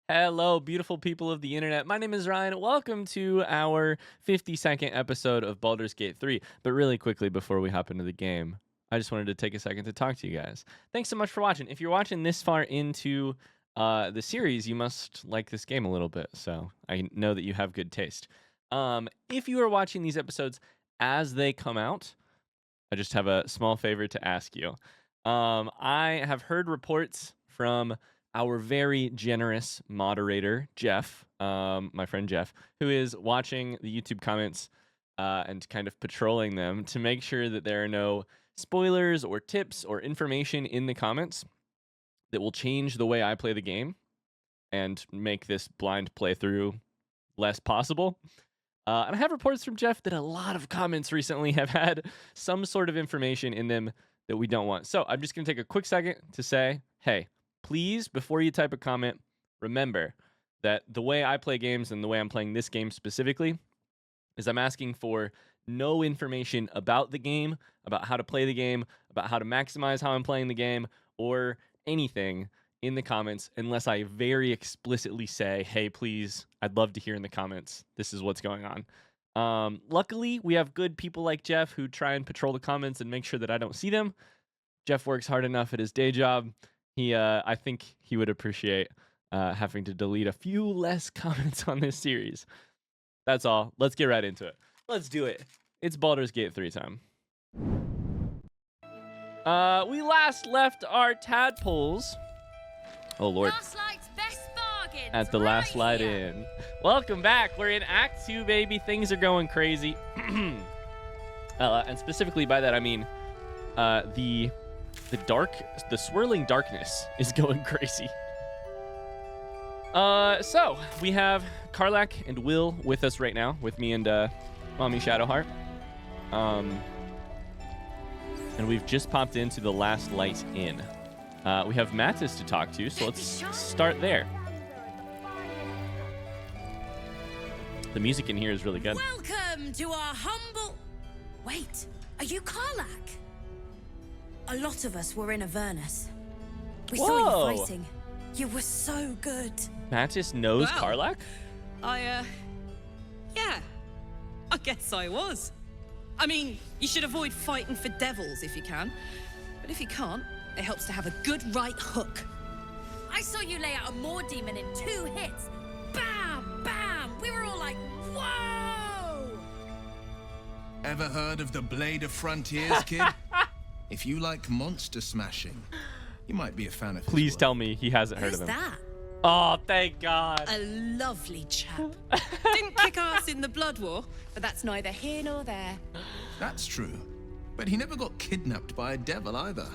Hello, beautiful people of the internet. My name is Ryan. Welcome to our 52nd episode of Baldur's Gate 3. But really quickly, before we hop into the game, I just wanted to take a second to talk to you guys. Thanks so much for watching. If you're watching this far into the series, you must like this game a little bit. So I know that you have good taste. If you are watching these episodes as they come out, I just have a small favor to ask you. I have heard reports from our very generous moderator, Jeff, my friend Jeff, who is watching the YouTube comments and kind of patrolling them to make sure that there are no spoilers or tips or information in the comments that will change the way I play the game and make this blind playthrough less possible. And I have reports from Jeff that a lot of comments recently have had some sort of information in them that we don't want. So I'm just going to take a quick second to say, hey, please, before you type a comment, remember that the way I play games and the way I'm playing this game specifically is I'm asking for no information about the game, about how to play the game, about how to maximize how I'm playing the game, or anything in the comments unless I very explicitly say, hey, please, I'd love to hear in the comments. This is what's going on. Luckily, we have good people like Jeff who try and patrol the comments and make sure that I don't see them. Jeff works hard enough at his day job. I think he would appreciate having to delete a few less comments on this series. That's all. Let's get right into it. Let's do it. It's Baldur's Gate 3 time. We last left our tadpoles. Oh, Lord. Last Light's best bargains At the Last Light Inn. Welcome back. We're in Act 2, baby. Things are going crazy. And specifically by that, I mean the swirling darkness is going crazy. So we have Karlach and Will with us right now, with me and Mommy Shadowheart. And we've just popped into the Last Light Inn. We have Mattis to talk to, so let's start there. The music in here is really good. Welcome to our humble... Wait, are you Karlach? A lot of us were in Avernus. We saw you fighting. You were so good. Mattis knows Wow. Karlach? Yeah, I guess I was. I mean, you should avoid fighting for devils if you can. But if you can't, it helps to have a good right hook. I saw you lay out a Moor demon in 2 hits. Bam, bam. We were all like, whoa. Ever heard of the Blade of Frontiers, kid? If you like monster smashing, you might be a fan of his Please work. tell me he hasn't heard Who's of him. that? Oh, thank God. A lovely chap. Didn't kick ass in the Blood War, but that's neither here nor there. That's true. But he never got kidnapped by a devil either.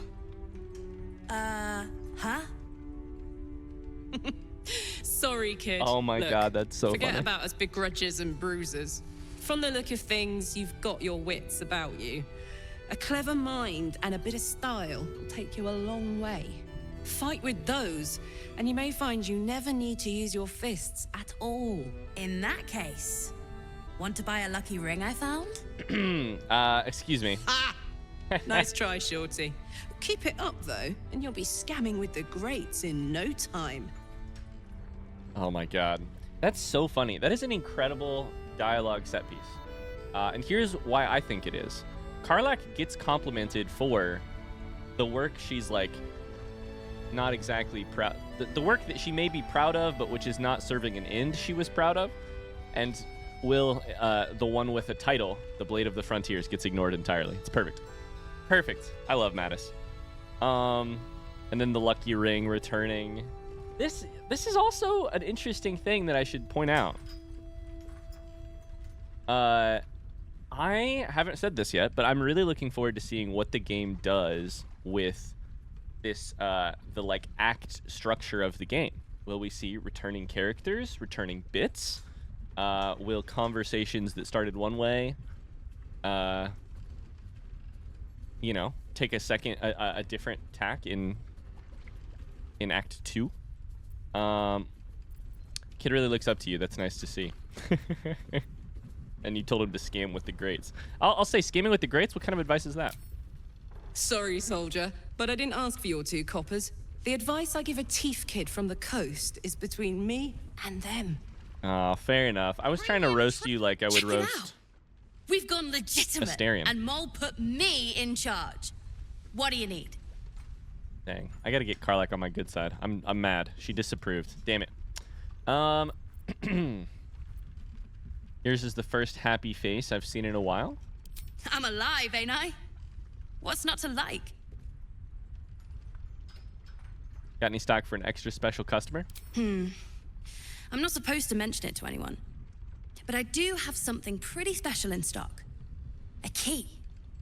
Huh? Sorry, kid. Oh my Look, God, that's so forget funny. about us begrudges and bruisers. From the look of things, you've got your wits about you. A clever mind and a bit of style will take you a long way. Fight with those, and you may find you never need to use your fists at all. In that case, want to buy a lucky ring I found? Excuse me. Ah! Nice try, Shorty. Keep it up, though, and you'll be scamming with the greats in no time. Oh my God. That's so funny. That is an incredible dialogue set piece. And here's why I think it is. Karlach gets complimented for the work she's like not exactly proud. The work that she may be proud of, but which is not serving an end she was proud of. And Will, the one with the title, The Blade of the Frontiers, gets ignored entirely. It's perfect. Perfect. I love Mattis. And then the lucky ring returning. This is also an interesting thing that I should point out. I haven't said this yet, but I'm really looking forward to seeing what the game does with this the like act structure of the game. Will we see returning characters, returning bits? Will conversations that started one way take a different tack in Act 2? Kid really looks up to you. That's nice to see. And you told him to scam with the greats. I'll say scamming with the greats. What kind of advice is that? Sorry, soldier, but I didn't ask for your 2 coppers. The advice I give a thief kid from the coast is between me and them. Oh, fair enough. I was trying to roast you like I would Check it roast. out. We've gone legitimate, Astarion. and Mole put me in charge. What do you need? Dang, I gotta get Karlak on my good side. I'm mad. She disapproved. Damn it. Yours is the first happy face I've seen in a while. I'm alive, ain't I? What's not to like? Got any stock for an extra special customer? I'm not supposed to mention it to anyone, but I do have something pretty special in stock. A key.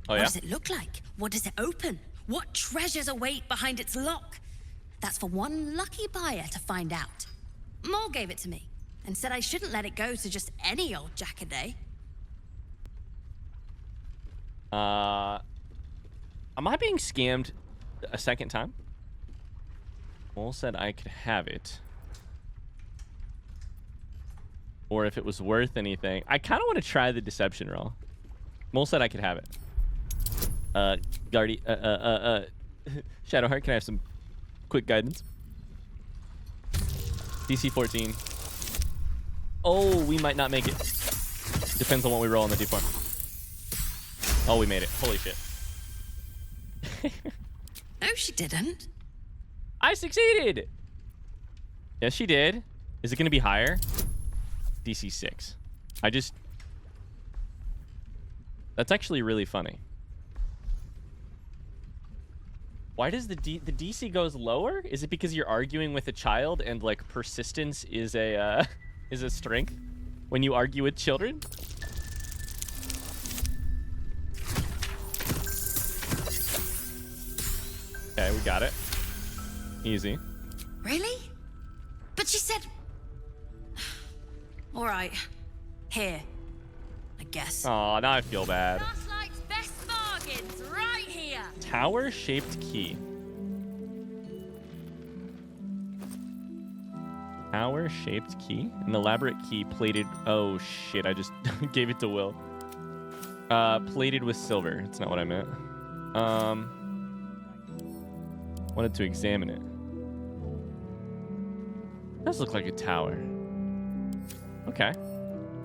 Oh, yeah? What does it look like? What does it open? What treasures await behind its lock? That's for one lucky buyer to find out. Mole gave it to me and said I shouldn't let it go to just any old jackaday. Am I being scammed a second time? Mole said I could have it. Or if it was worth anything. I kind of want to try the deception roll. Mole said I could have it. Shadowheart, can I have some quick guidance? DC 14. Oh, we might not make it. Depends on what we roll on the D4. Oh, we made it. Holy shit. No, she didn't. I succeeded! Yes, she did. Is it going to be higher? DC 6. That's actually really funny. Why does the DC goes lower? Is it because you're arguing with a child and like persistence is a strength when you argue with children? Okay, we got it. Easy. Really? But she said... All right. Here. I guess. Oh, now I feel bad. Gaslight's best bargains right here. Tower-shaped key. Tower-shaped key? An elaborate key plated... Oh, shit. I just gave it to Will. Plated with silver. That's not what I meant. Wanted to examine it. Does look like a tower. Okay.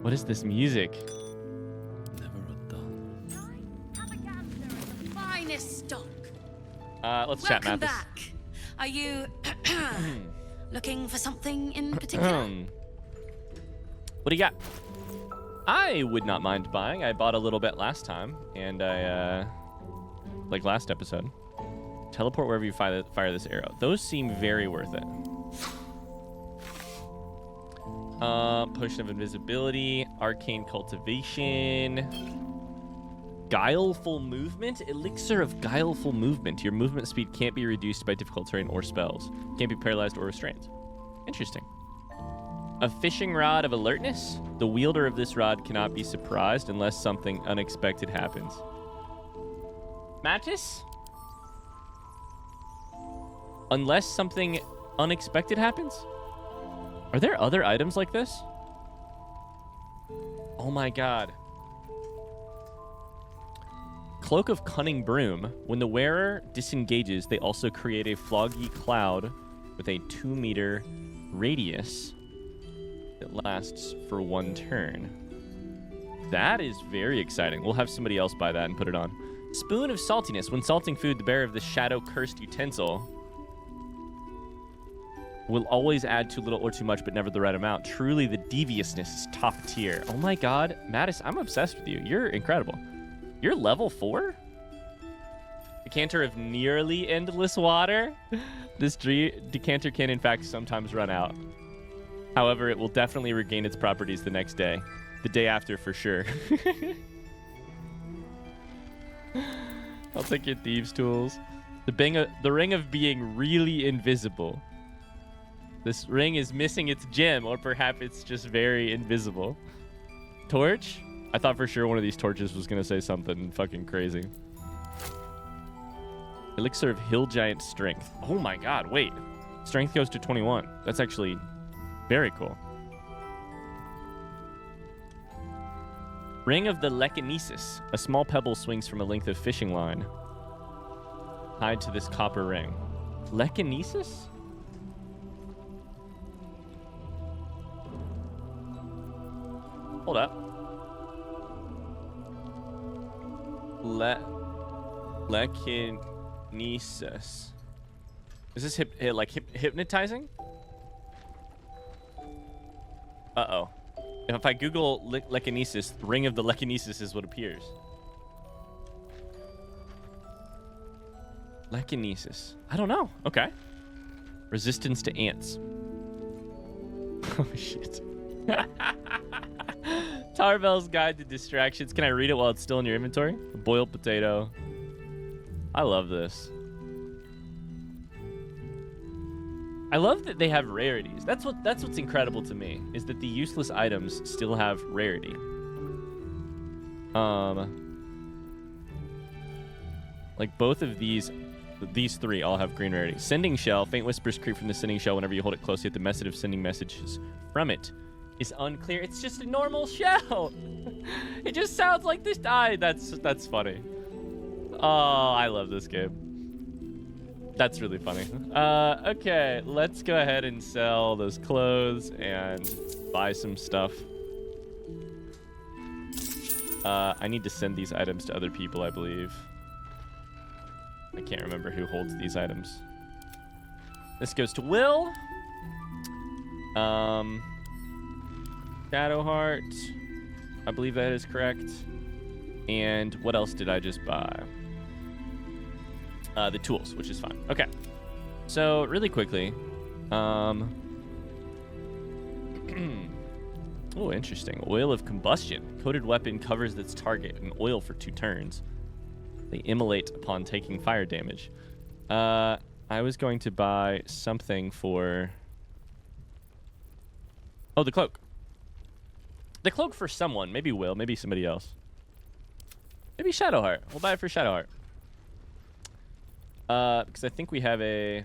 What is this music? Never a dull. Finest stock. Let's chat, Welcome Mathis. back. Are you looking for something in particular? What do you got? I would not mind buying. I bought a little bit last time, and I, like last episode. Teleport wherever you fire this arrow. Those seem very worth it. Potion of invisibility, arcane cultivation, guileful movement, elixir of guileful movement. Your movement speed can't be reduced by difficult terrain or spells. Can't be paralyzed or restrained. Interesting. A fishing rod of alertness. The wielder of this rod cannot be surprised unless something unexpected happens. Mattis? Unless something unexpected happens? Are there other items like this? Oh my god. Cloak of Cunning Broom. When the wearer disengages, they also create a floggy cloud with a 2-meter radius that lasts for 1 turn. That is very exciting. We'll have somebody else buy that and put it on. Spoon of Saltiness. When salting food, the bearer of this shadow-cursed utensil will always add too little or too much, but never the right amount. Truly, the deviousness is top tier. Oh my god. Mattis, I'm obsessed with you. You're incredible. You're level 4? Decanter of nearly endless water? This decanter can, in fact, sometimes run out. However, it will definitely regain its properties the next day. The day after, for sure. I'll take your thieves' tools. The ring of being really invisible. This ring is missing its gem, or perhaps it's just very invisible. Torch? I thought for sure one of these torches was going to say something fucking crazy. Elixir of Hill Giant Strength. Oh my god, wait. Strength goes to 21. That's actually very cool. Ring of the Lekinesis. A small pebble swings from a length of fishing line tied to this copper ring. Lekinesis? Hold up. Lekinesis. Is this hypnotizing? Uh-oh. If I Google Lekinesis, Ring of the Lekinesis is what appears. Lekinesis. I don't know. Okay. Resistance to ants. Oh, shit. Tarbell's Guide to Distractions. Can I read it while it's still in your inventory? A boiled potato. I love this. I love that they have rarities. That's what's incredible to me, is that the useless items still have rarity. Like both of these three all have green rarity. Sending shell. Faint whispers creep from the sending shell whenever you hold it close, yet the method of sending messages from it is unclear. It's just a normal shell. It just sounds like this. That's funny. Oh, I love this game. That's really funny. Okay, let's go ahead and sell those clothes and buy some stuff. I need to send these items to other people, I believe. I can't remember who holds these items. This goes to Will. Shadowheart. I believe that is correct. And what else did I just buy? The tools, which is fine. Okay. So, really quickly. Oh, interesting. Oil of combustion. Coated weapon covers its target in oil for 2 turns. They immolate upon taking fire damage. I was going to buy something for... Oh, the cloak. The cloak for someone. Maybe Will. Maybe somebody else. Maybe Shadowheart. We'll buy it for Shadowheart. Because I think we have a...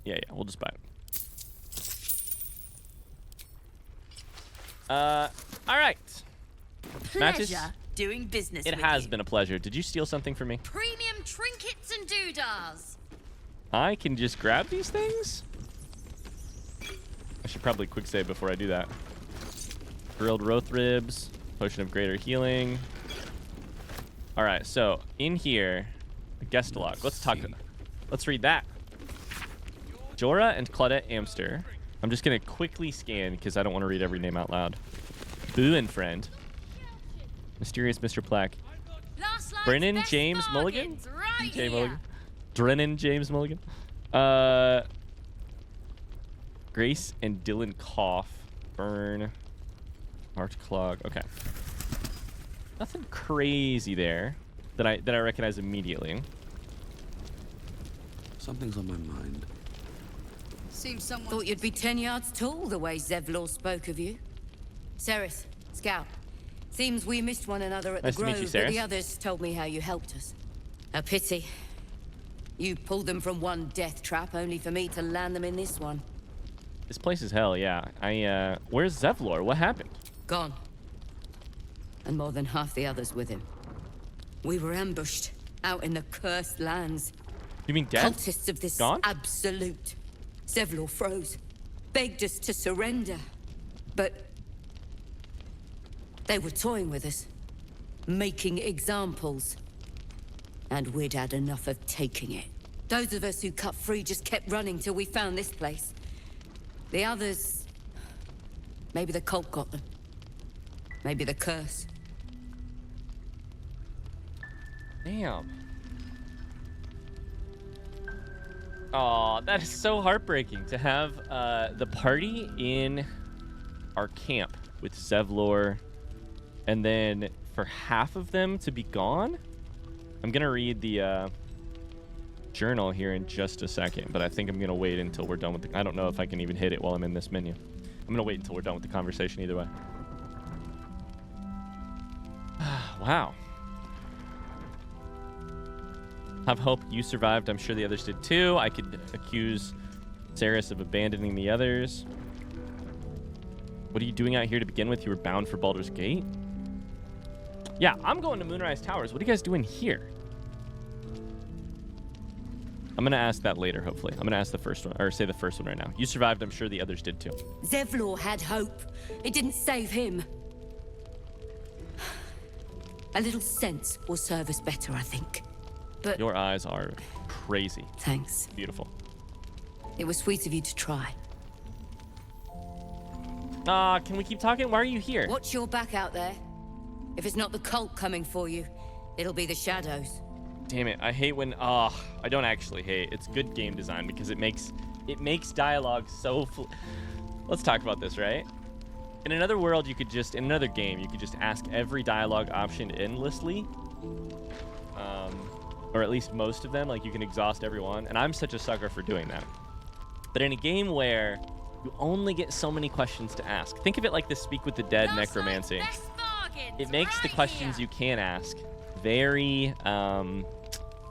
Yeah, we'll just buy it. All right. Matches? Pleasure doing business It with has you. been a pleasure. Did you steal something from me? Premium trinkets and doodahs. I can just grab these things? I should probably quick save before I do that. Grilled roth ribs. Potion of greater healing. All right, so in here, a guest log. Let's read that. Jorah and Claudette Amster. I'm just gonna quickly scan because I don't want to read every name out loud. Boo and friend. Mysterious Mr. Plaque. Last night's Brennan best James Mulligan. bargains Right J. here. Mulligan. Drennan James Mulligan. Grace and Dylan Koff. Burn. March Clog. Okay. Nothing crazy there that I recognize immediately. Something's on my mind. Seems someone thought you'd be 10 yards tall the way Zevlor spoke of you. Ceres, Scout. Seems we missed one another at Nice the to meet Grove, you, but Ceres. the others told me how you helped us. A pity. You pulled them from one death trap only for me to land them in this one. This place is hell, yeah. Where's Zevlor? What happened? Gone. And more than half the others with him. We were ambushed out in the cursed lands. You mean dead? Cultists of this Gone? absolute. Zevlor froze, begged us to surrender, but they were toying with us, making examples. And we'd had enough of taking it. Those of us who cut free just kept running till we found this place. The others... Maybe the cult got them. Maybe the curse. Damn. Aw, that is so heartbreaking to have the party in our camp with Zevlor, and then for half of them to be gone. I'm gonna read the journal here in just a second, but I think I'm gonna wait until we're done with the... I don't know if I can even hit it while I'm in this menu. I'm gonna wait until we're done with the conversation either way. Wow. Have hope you survived. I'm sure the others did too. I could accuse Ceres of abandoning the others. What are you doing out here to begin with? You were bound for Baldur's Gate? Yeah, I'm going to Moonrise Towers. What are you guys doing here? I'm going to ask that later, hopefully. I'm going to ask the first one, or say the first one right now. You survived. I'm sure the others did too. Zevlor had hope. It didn't save him. A little sense will serve us better, I think. But Your eyes are crazy. thanks. Beautiful. It was sweet of you to try. Can we keep talking? Why are you here? Watch your back out there. If it's not the cult coming for you, it'll be the shadows. Damn it. I hate when... I don't actually hate. It's good game design because it makes dialogue so... Let's talk about this, right? In another world, you could just... In another game, you could just ask every dialogue option endlessly. Or at least most of them. Like, you can exhaust every one. And I'm such a sucker for doing that. But in a game where you only get so many questions to ask... Think of it like the Speak with the Dead necromancy. It makes the questions you can ask very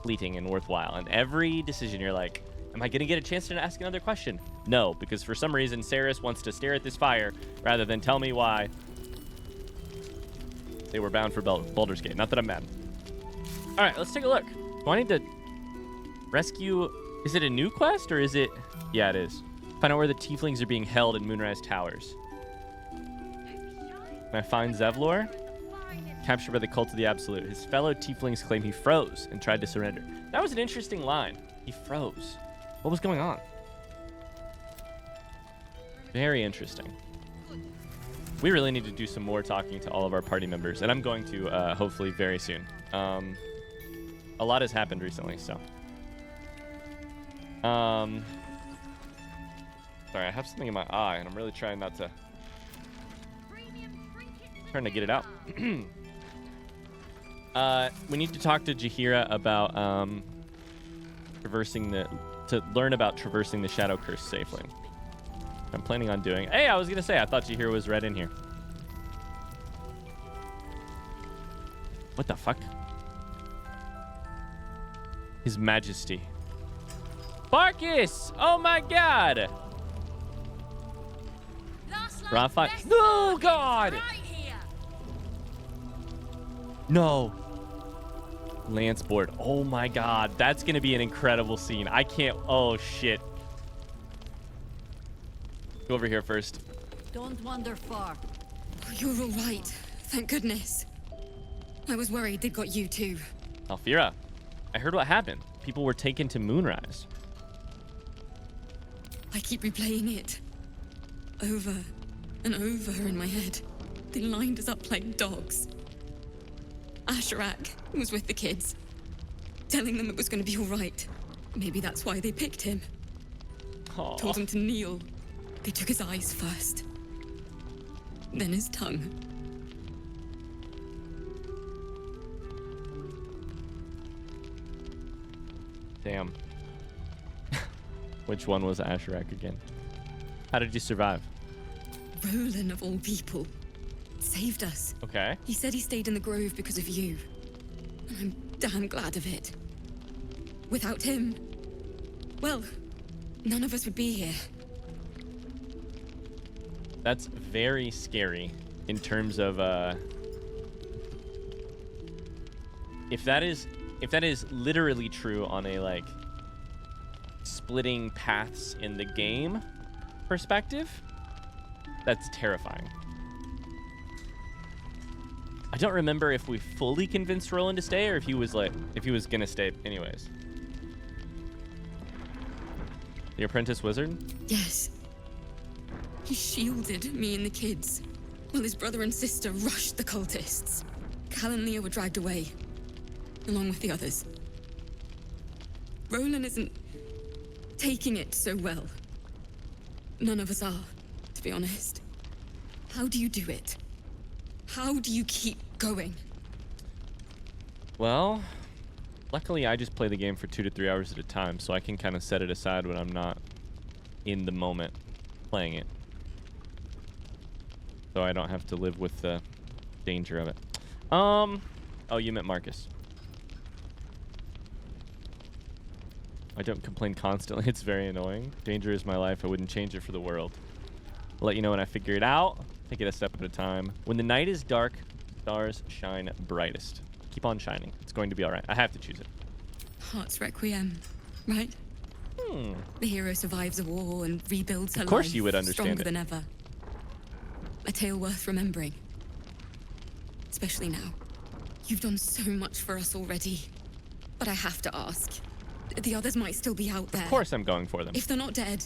fleeting and worthwhile. And every decision you're like, am I going to get a chance to ask another question? No, because for some reason Saris wants to stare at this fire rather than tell me why they were bound for Baldur's Gate. Not that I'm mad. All right, let's take a look. Do I need to rescue... Is it a new quest or is it... Yeah, it is. Find out where the tieflings are being held in Moonrise Towers. Can I find Zevlor? Captured by the cult of the Absolute. His fellow tieflings claim he froze and tried to surrender. That was an interesting line. He froze. What was going on? Very interesting. We really need to do some more talking to all of our party members, and I'm going to hopefully very soon. A lot has happened recently, so. Sorry, I have something in my eye, and I'm really trying not to. Trying to get it out. We need to talk to Jaheira about to learn about traversing the Shadow Curse safely. I'm planning on doing. Hey, I was gonna say I thought Jaheira was right in here. What the fuck? His Majesty. Barkis! Oh my God! Raphael. No, God! No. Lance board. Oh my God. That's going to be an incredible scene. I can't. Oh, shit. Go over here first. Don't wander far. You're all right. Thank goodness. I was worried they'd got you too. Alfira, I heard what happened. People were taken to Moonrise. I keep replaying it. Over and over in my head. They lined us up like dogs. Asherak was with the kids, telling them it was going to be all right. Maybe that's why they picked him. Aww. Told him to kneel. They took his eyes first, then his tongue. Damn. Which one was Asherak again? How did you survive? Roland, of all people, saved us. Okay. He said he stayed in the grove because of you. And I'm damn glad of it. Without him, well, none of us would be here. That's very scary in terms of if that is literally true on a like splitting paths in the game perspective, that's terrifying. I don't remember if we fully convinced Roland to stay or if he was gonna stay anyways. The apprentice wizard? Yes. He shielded me and the kids, while his brother and sister rushed the cultists. Cal and Leah were dragged away, along with the others. Roland isn't taking it so well. None of us are, to be honest. How do you do it? How do you keep going? Well, luckily I just play the game for 2 to 3 hours at a time, so I can kind of set it aside when I'm not in the moment playing it. So I don't have to live with the danger of it. Oh, you meant Marcus. I don't complain constantly. It's very annoying. Danger is my life. I wouldn't change it for the world. I'll let you know when I figure it out. Take it a step at a time. When the night is dark, stars shine brightest. Keep on shining. It's going to be all right. I have to choose it. Heart's Requiem. right? The hero survives a war and rebuilds her life. Of course you would understand stronger it. than ever. A tale worth remembering. Especially now. You've done so much for us already. But I have to ask. The others might still be out there. Of course I'm going for them. If they're not dead,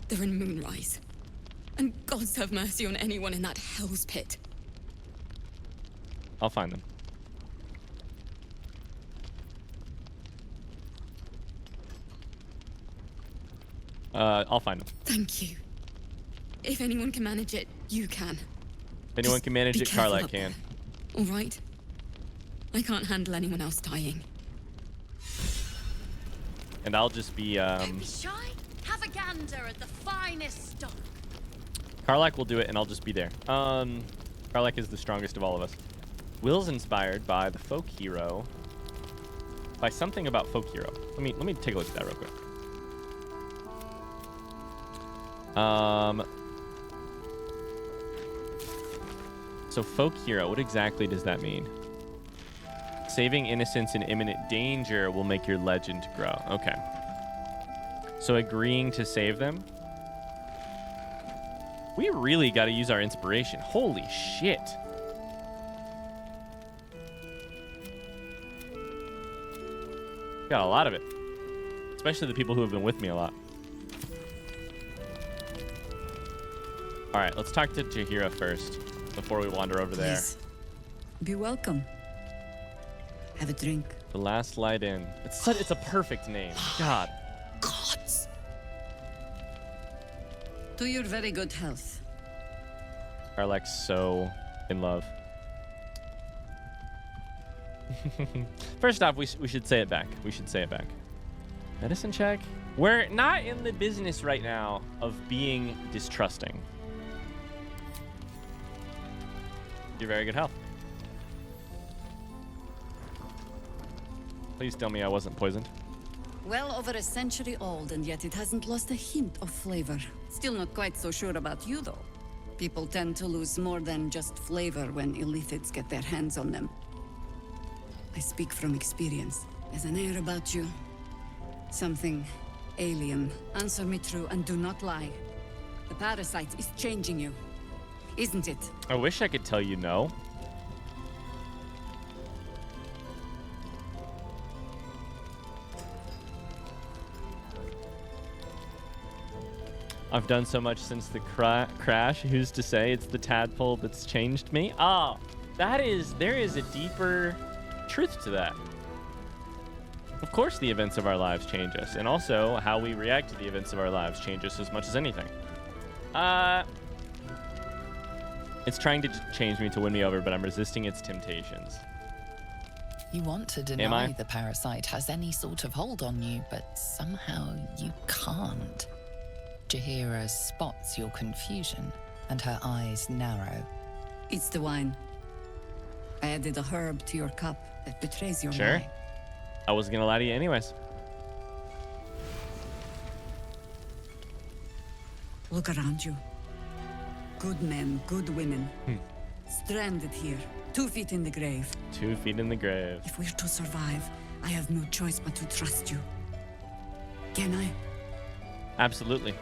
they're in Moonrise. And gods have mercy on anyone in that hell's pit. I'll find them. I'll find them. Thank you. If anyone can manage it, you can. If anyone can manage be it, careful Karlak up can. there, all right? I can't handle anyone else dying. And I'll just be, Don't be shy. Have a gander at the finest stock. Karlak will do it, and I'll just be there. Karlak is the strongest of all of us. Will's inspired by the folk hero. By something about folk hero. Let me take a look at that real quick. So folk hero, what exactly does that mean? Saving innocents in imminent danger will make your legend grow. Okay. So agreeing to save them. We really got to use our inspiration. Holy shit. Got a lot of it. Especially the people who have been with me a lot. All right, let's talk to Jaheira first before we wander over there. Please. Be welcome. Have a drink. The Last Light In. It's a perfect name. God. Gods. To your very good health. Karlak's so in love. First off, we should say it back. We should say it back. Medicine check? We're not in the business right now of being distrusting. You're very good health. Please tell me I wasn't poisoned. Well over a century old, and yet it hasn't lost a hint of flavor. Still not quite so sure about you, though. People tend to lose more than just flavor when illithids get their hands on them. I speak from experience. There's an air about you. Something alien. Answer me true and do not lie. The parasite is changing you, isn't it? I wish I could tell you no. I've done so much since the crash. Who's to say it's the tadpole that's changed me? Ah, there is a deeper truth to that. Of course the events of our lives change us, and also how we react to the events of our lives change us as much as anything. It's trying to change me to win me over, but I'm resisting its temptations. You want to Am I? deny the parasite has any sort of hold on you, but somehow you can't. Jaheira spots your confusion, and her eyes narrow. It's the wine. I added a herb to your cup that betrays your Sure. lie. I wasn't gonna lie to you anyways. Look around you. Good men, good women. Stranded here, 2 feet in the grave. 2 feet in the grave. If we're to survive, I have no choice but to trust you. Can I? Absolutely.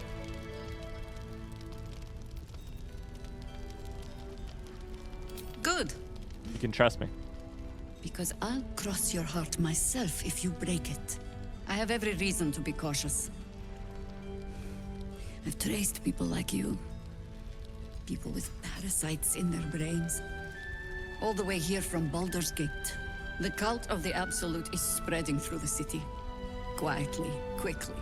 Good. You can trust me. Because I'll cross your heart myself if you break it. I have every reason to be cautious. I've traced people like you. People with parasites in their brains. All the way here from Baldur's Gate. The cult of the Absolute is spreading through the city. Quietly, quickly,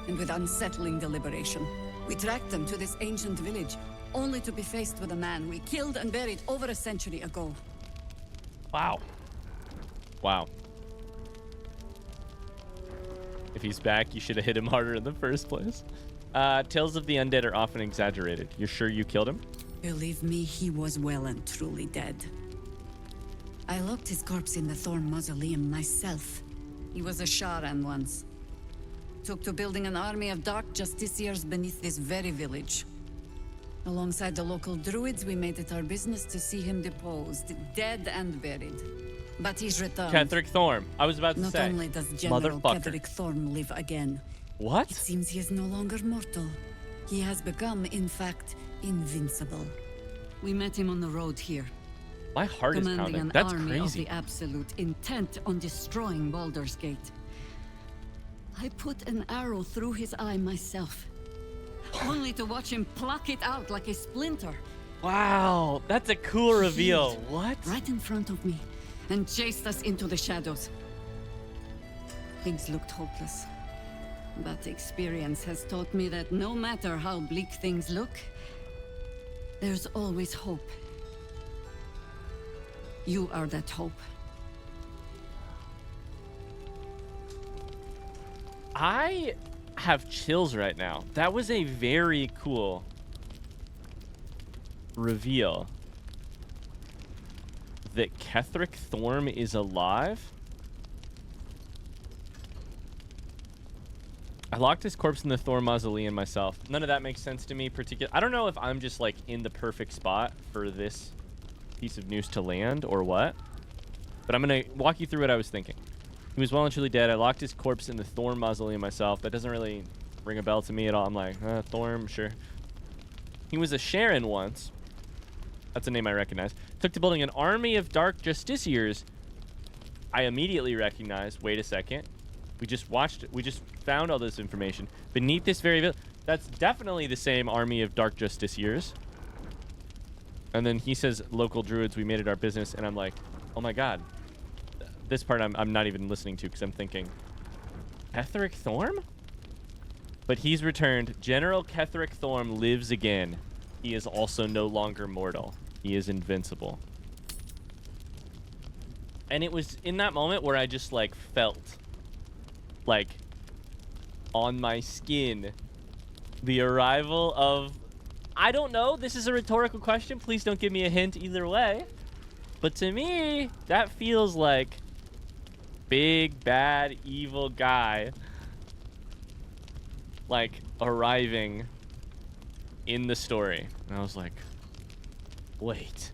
and with unsettling deliberation. We tracked them to this ancient village, only to be faced with a man we killed and buried over a century ago. Wow. Wow. If he's back, you should have hit him harder in the first place. Tales of the undead are often exaggerated. You're sure you killed him? Believe me, he was well and truly dead. I locked his corpse in the Thorn Mausoleum myself. He was a Sharan once. Took to building an army of dark justiciars beneath this very village. Alongside the local druids, we made it our business to see him deposed, dead and buried. But he's returned. Kethric Thorm. I was about to Not say. only does General Motherfucker. Kethric Thorm live again, What? it seems he is no longer mortal. He has become, in fact, invincible. We met him on the road here, My heart is commanding pounding. an That's army of crazy. the Absolute, intent on destroying Baldur's Gate. I put an arrow through his eye myself, only to watch him pluck it out like a splinter. Wow, that's a cool reveal. Healed What? Right in front of me, and chased us into the shadows. Things looked hopeless. But experience has taught me that no matter how bleak things look, there's always hope. You are that hope. I have chills right now. That was a very cool reveal. That Kethric Thorm is alive? I locked his corpse in the Thorm mausoleum myself. None of that makes sense to me. I don't know if I'm just like in the perfect spot for this piece of news to land or what. But I'm going to walk you through what I was thinking. He was well and truly dead. I locked his corpse in the Thorm mausoleum myself. That doesn't really ring a bell to me at all. I'm like, Thorm, sure. He was a Sharon once. That's a name I recognize. Took to building an army of dark justiciars. I immediately recognized, wait a second. We just found all this information. Beneath this very village. That's definitely the same army of dark justiciars. And then he says, local druids, we made it our business. And I'm like, oh my god. This part I'm not even listening to because I'm thinking, Kethric Thorm? But he's returned. General Kethric Thorm lives again. He is also no longer mortal. He is invincible. And it was in that moment where I just like felt like on my skin the arrival of, I don't know, this is a rhetorical question, please don't give me a hint either way, but to me that feels like big bad evil guy like arriving in the story. And I was like, wait.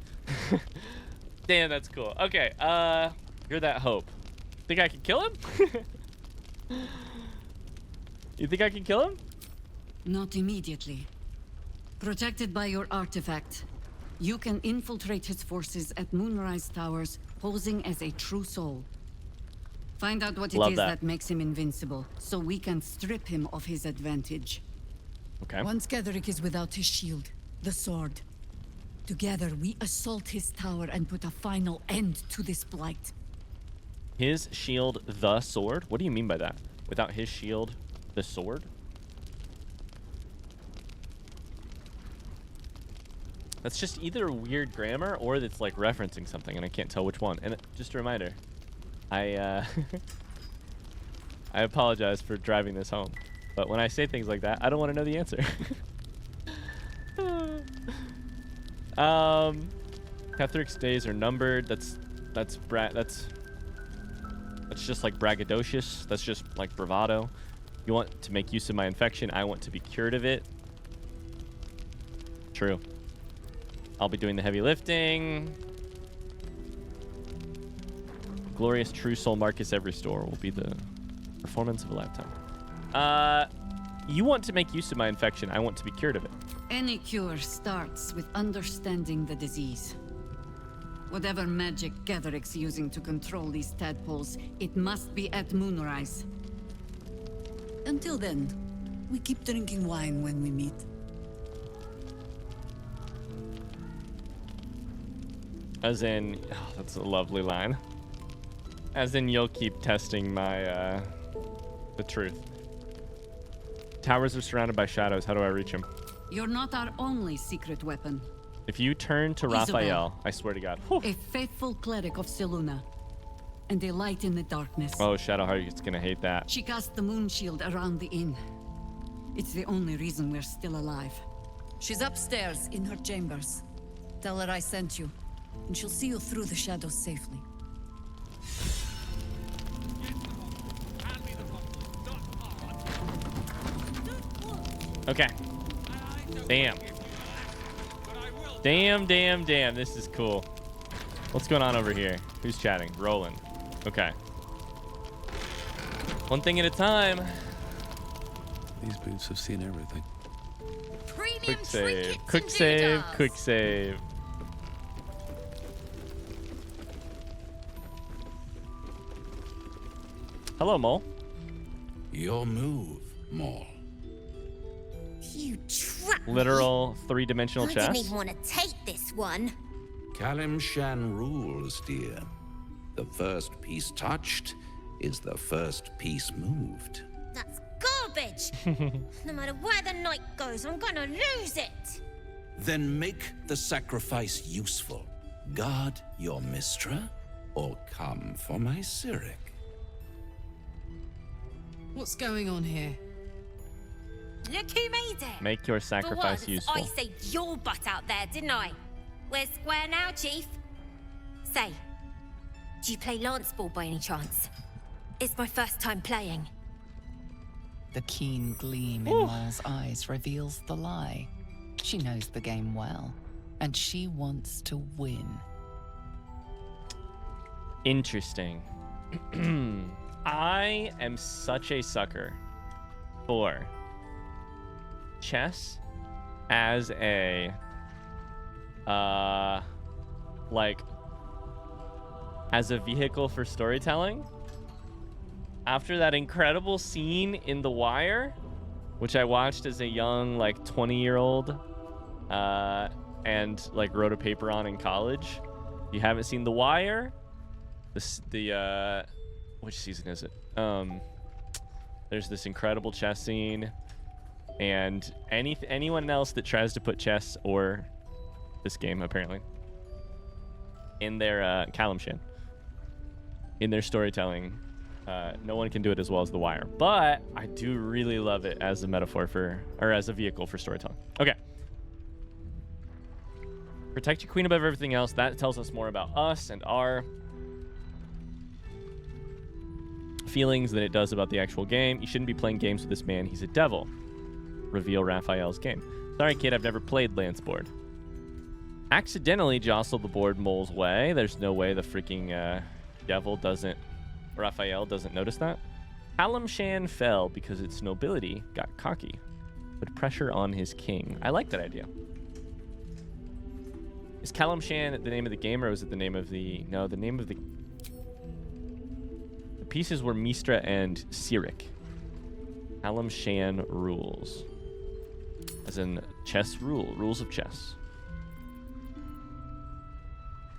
Damn, that's cool. Okay, you're that hope. Think I can kill him? You think I can kill him? Not immediately. Protected by your artifact, you can infiltrate his forces at Moonrise Towers, posing as a true soul. Find out what it Love is that. that makes him invincible, so we can strip him of his advantage. Okay. Once Kethric is without his shield, the sword. Together, we assault his tower and put a final end to this blight. His shield, the sword? What do you mean by that? Without his shield, the sword? That's just either weird grammar or that's like referencing something and I can't tell which one. And just a reminder, I apologize for driving this home. But when I say things like that, I don't want to know the answer. Kethric's days are numbered. That's just like braggadocious. That's just like bravado. You want to make use of my infection. I want to be cured of it. True. I'll be doing the heavy lifting. Glorious true soul Marcus every store will be the performance of a lifetime. You want to make use of my infection. I want to be cured of it. Any cure starts with understanding the disease. Whatever magic Kethric's using to control these tadpoles, it must be at Moonrise. Until then, we keep drinking wine when we meet. As in, oh, that's a lovely line. As in, you'll keep testing my, the truth. Towers are surrounded by shadows. How do I reach him? You're not our only secret weapon. If you turn to Isabel. Raphael, I swear to God. Whew. A faithful cleric of Selûne, and a light in the darkness. Oh, Shadowheart's gonna hate that. She cast the moon shield around the inn. It's the only reason we're still alive. She's upstairs in her chambers. Tell her I sent you, and she'll see you through the shadows safely. Okay. Damn. Damn. This is cool. What's going on over here? Who's chatting? Roland. Okay. One thing at a time. These boots have seen everything. Premium Quick save. trinkets Quick and save. doodads. Quick save. Hello, Mole. Your move, Maul. You trapped me. Literal three-dimensional I didn't chess. even want to take this one. Kalimshan rules, dear. The first piece touched is the first piece moved. That's garbage. No matter where the night goes, I'm gonna lose it. Then make the sacrifice useful. Guard your Mistra, or come for my Cyric. What's going on here? Look who made it. Make your For sacrifice once, useful. I saved your butt out there, didn't I? We're square now, Chief. Say, do you play lance ball by any chance? It's my first time playing. The keen gleam in Maul's eyes reveals the lie. She knows the game well, and she wants to win. Interesting. I am such a sucker for chess as a as a vehicle for storytelling. After that incredible scene in The Wire, which I watched as a young 20-year-old and wrote a paper on in college. If you haven't seen The Wire, which season is it? There's this incredible chess scene, and anyone else that tries to put chess or this game apparently in their Kalimshan, in their storytelling, no one can do it as well as The Wire. But I do really love it as a metaphor or as a vehicle for storytelling. Okay. Protect your queen above everything else. That tells us more about us and our feelings than it does about the actual game. You shouldn't be playing games with this man. He's a devil. Reveal Raphael's game. Sorry, kid, I've never played Lance board. Accidentally jostled the board Mole's way. There's no way the freaking Raphael doesn't notice that. Kalimshan fell because its nobility got cocky. Put pressure on his king. I like that idea. Is Kalimshan the name of the game, or was it the name of the... No, the name of the pieces were Mistra and Cyric. Kalimshan rules. As in chess rules of chess.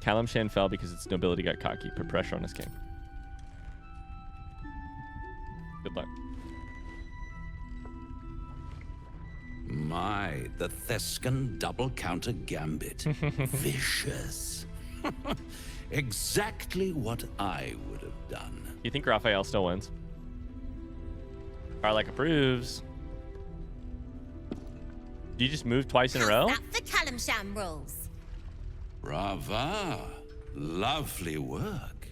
Kalimshan fell because its nobility got cocky. Put pressure on his king. Good luck. My, the Thescan double counter gambit. Vicious. Exactly what I would have done. You think Raphael still wins? Karlak approves. Do you just move twice in a row? How's that for Kalimshan rules? Brava. Lovely work.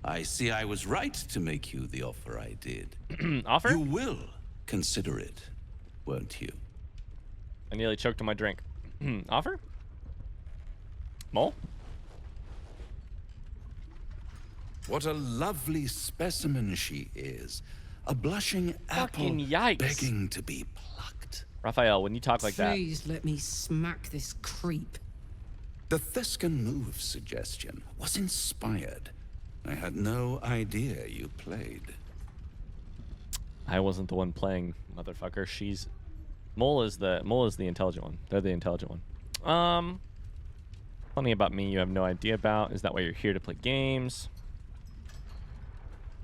I see I was right to make you the offer I did. Offer? You will consider it, won't you? I nearly choked on my drink. Offer? Mole? What a lovely specimen she is. A blushing apple Fucking yikes. begging to be plucked. Raphael, when you talk like that. Please let me smack this creep. The Thescan move suggestion was inspired. I had no idea you played. I wasn't the one playing, motherfucker. Mole is the intelligent one. They're the intelligent one. Something about me you have no idea about. Is that why you're here to play games?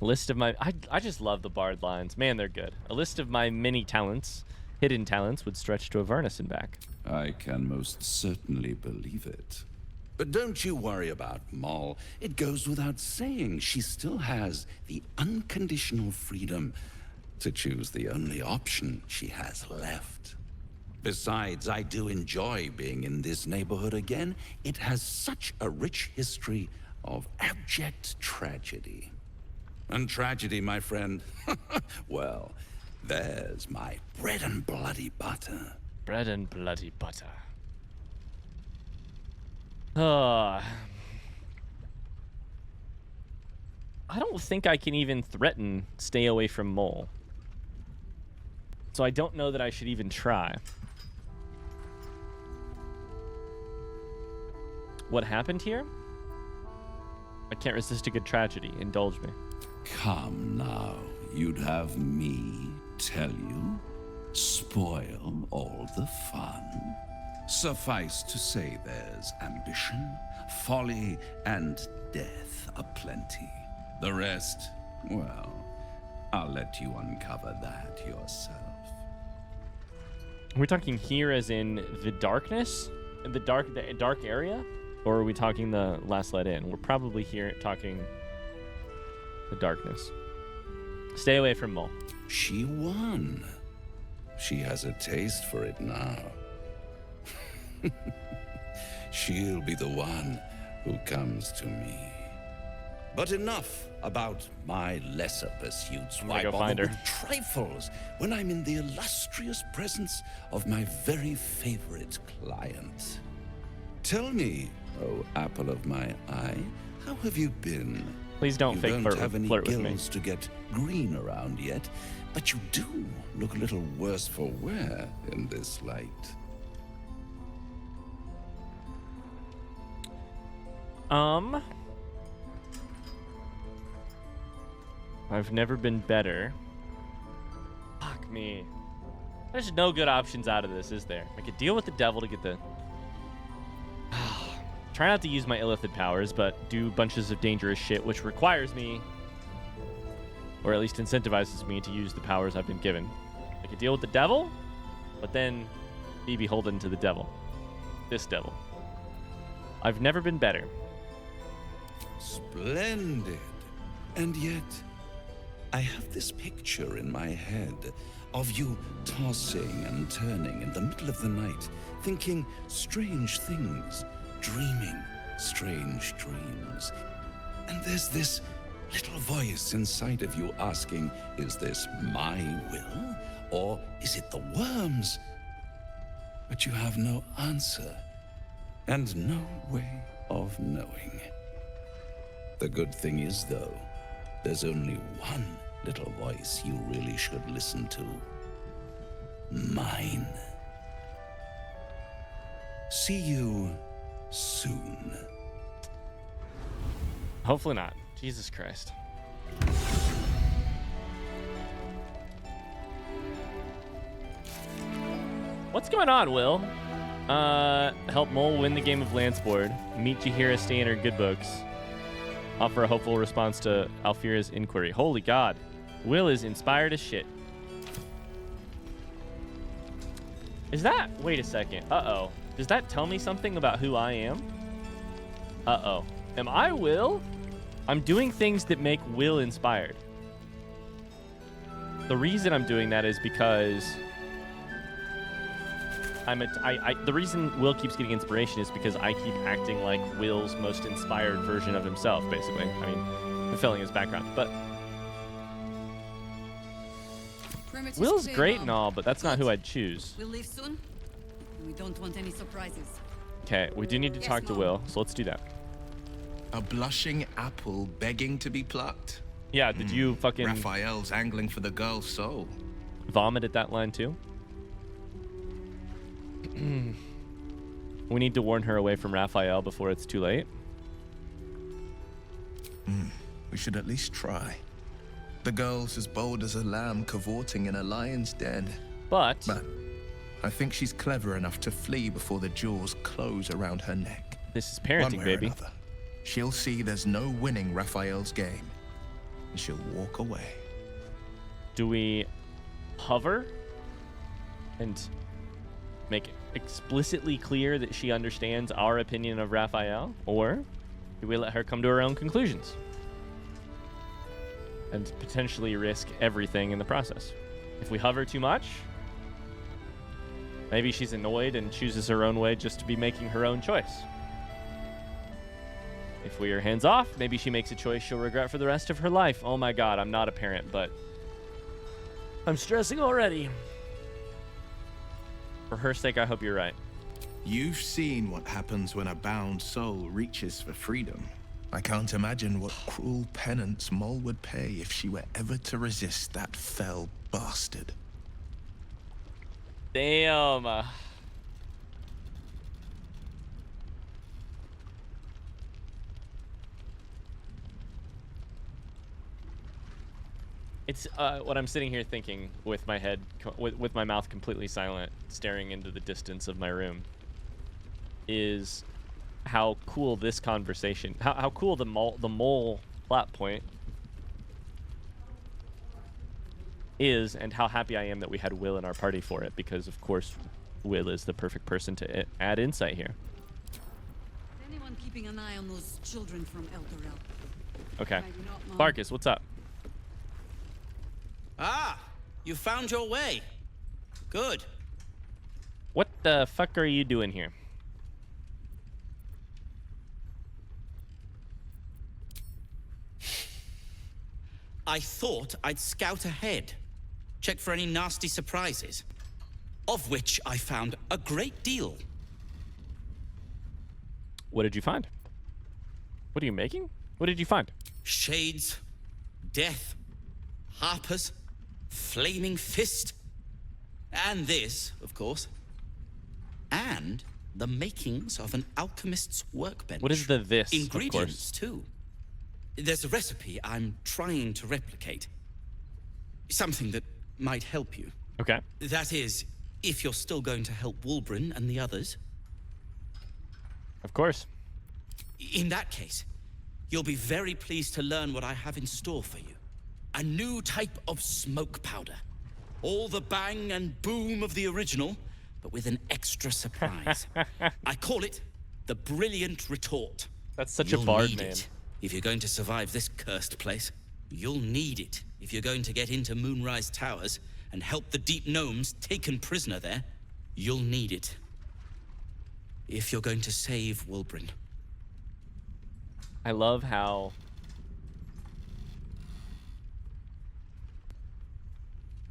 List of my... I just love the bard lines. Man, they're good. A list of my many talents, hidden talents, would stretch to Avernus and back. I can most certainly believe it. But don't you worry about Moll. It goes without saying she still has the unconditional freedom to choose the only option she has left. Besides, I do enjoy being in this neighborhood again. It has such a rich history of abject tragedy. And tragedy, my friend, well, there's my bread and bloody butter. Bread and bloody butter. I don't think I can even threaten stay away from Mole. So I don't know that I should even try. What happened here? I can't resist a good tragedy. Indulge me. Come now, you'd have me tell you? Spoil all the fun? Suffice to say there's ambition, folly, and death aplenty. The rest, well, I'll let you uncover that yourself. Are we talking here as in the darkness? The dark area? Or are we talking the last let in? We're probably here talking the darkness. Stay away from Mole. She won. She has a taste for it now. She'll be the one who comes to me. But enough about my lesser pursuits. I'm Why gonna go bother find her. with trifles when I'm in the illustrious presence of my very favorite client? Tell me, oh apple of my eye, how have you been? Please don't You fake don't flirt have any with me. gills to get green around yet, but you do look a little worse for wear in this light. I've never been better. Fuck me. There's no good options out of this, is there? I could deal with the devil to get the... Try not to use my illicit powers, but do bunches of dangerous shit, which requires me, or at least incentivizes me to use the powers I've been given. I could deal with the devil, but then be beholden to the devil. This devil. I've never been better. Splendid. And yet, I have this picture in my head of you tossing and turning in the middle of the night, thinking strange things, dreaming strange dreams. And there's this little voice inside of you asking, is this my will, or is it the worms? But you have no answer, and no way of knowing. The good thing is, though, there's only one little voice you really should listen to. Mine. See you soon. Hopefully not. Jesus Christ. What's going on, Will? Help Mole win the game of Lanceboard. Meet Jaheira, stay in her good books. Offer a hopeful response to Alfira's inquiry. Holy God. Will is inspired as shit. Is that... Wait a second. Uh-oh. Does that tell me something about who I am? Uh-oh. Am I Will? I'm doing things that make Will inspired. The reason I'm doing that is because... the reason Will keeps getting inspiration is because I keep acting like Will's most inspired version of himself, basically. I mean, fulfilling his background. But Will's great and all, but that's not who I'd choose. We'll leave soon. We don't want any surprises. Okay, we do need to talk to Will, so let's do that. A blushing apple begging to be plucked? Yeah, did you fucking Raphael's angling for the girl's soul. vomit at that line too? We need to warn her away from Raphael before it's too late. We should at least try. The girl's as bold as a lamb cavorting in a lion's den. But I think she's clever enough to flee before the jaws close around her neck. this is One parenting, way or baby. another, she'll see there's no winning Raphael's game, and she'll walk away. Do we hover and make it explicitly clear that she understands our opinion of Raphael, or do we let her come to her own conclusions and potentially risk everything in the process? If we hover too much, maybe she's annoyed and chooses her own way just to be making her own choice. If we are hands off, maybe she makes a choice she'll regret for the rest of her life. Oh my God, I'm not a parent, but I'm stressing already. For her sake, I hope you're right. You've seen what happens when a bound soul reaches for freedom. I can't imagine what cruel penance Mol would pay if she were ever to resist that fell bastard. Damn. It's what I'm sitting here thinking with my head, with my mouth completely silent, staring into the distance of my room, is how cool this conversation, how cool the mole plot point is, and how happy I am that we had Will in our party for it, because of course Will is the perfect person to add insight here. Is anyone keeping an eye on those children from Eldorel? Okay. I do not know. Marcus, what's up? Ah, you found your way. Good. What the fuck are you doing here? I thought I'd scout ahead, check for any nasty surprises, of which I found a great deal. What did you find? What are you making? What did you find? Shades, death, harpers, flaming fist, and this, of course, and the makings of an alchemist's workbench. What is the this? Ingredients, too. There's a recipe I'm trying to replicate. Something that might help you. Okay. That is, if you're still going to help Wulbren and the others. Of course. In that case, you'll be very pleased to learn what I have in store for you. A new type of smoke powder. All the bang and boom of the original, but with an extra surprise. I call it the Brilliant Retort. That's such You'll a bard need name. it if you're going to survive this cursed place. You'll need it if you're going to get into Moonrise Towers and help the Deep Gnomes taken prisoner there. You'll need it if you're going to save Wulbren. I love how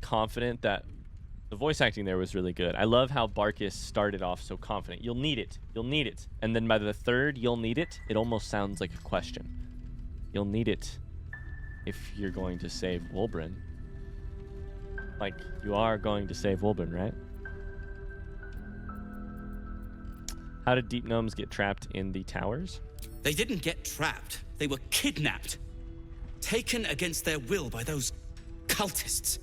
confident that the voice acting there was really good. I love how Barkus started off so confident. You'll need it. You'll need it. And then by the third, you'll need it, it almost sounds like a question. You'll need it if you're going to save Wulbren. Like, you are going to save Wulbren, right? How did Deep Gnomes get trapped in the towers? They didn't get trapped. They were kidnapped. Taken against their will by those cultists.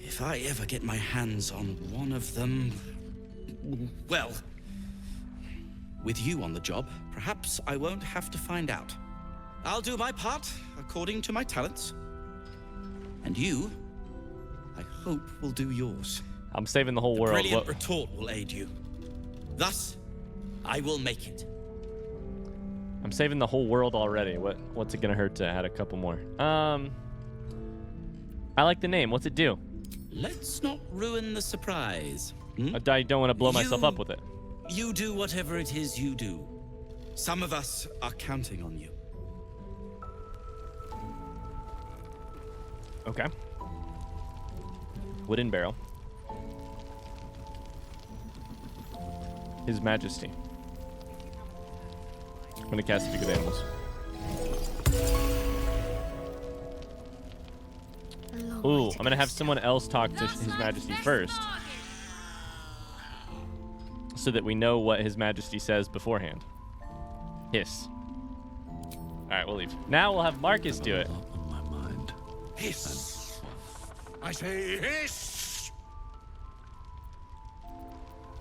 If I ever get my hands on one of them... well... with you on the job, perhaps I won't have to find out. I'll do my part, according to my talents. And you, I hope, will do yours. I'm saving the whole world. Brilliant Retort will aid you. Thus, I will make it. I'm saving the whole world already. What's it gonna hurt to add a couple more? I like the name. What's it do? Let's not ruin the surprise. I don't want to blow myself up with it. You do whatever it is you do. Some of us are counting on you. Okay. Wooden barrel. His Majesty. I'm gonna cast Speak with Animals. Ooh, I'm gonna have someone else talk to His Majesty first, so that we know what His Majesty says beforehand. Hiss. All right, we'll leave. Now we'll have Marcus do it. On my mind. Hiss! I say hiss!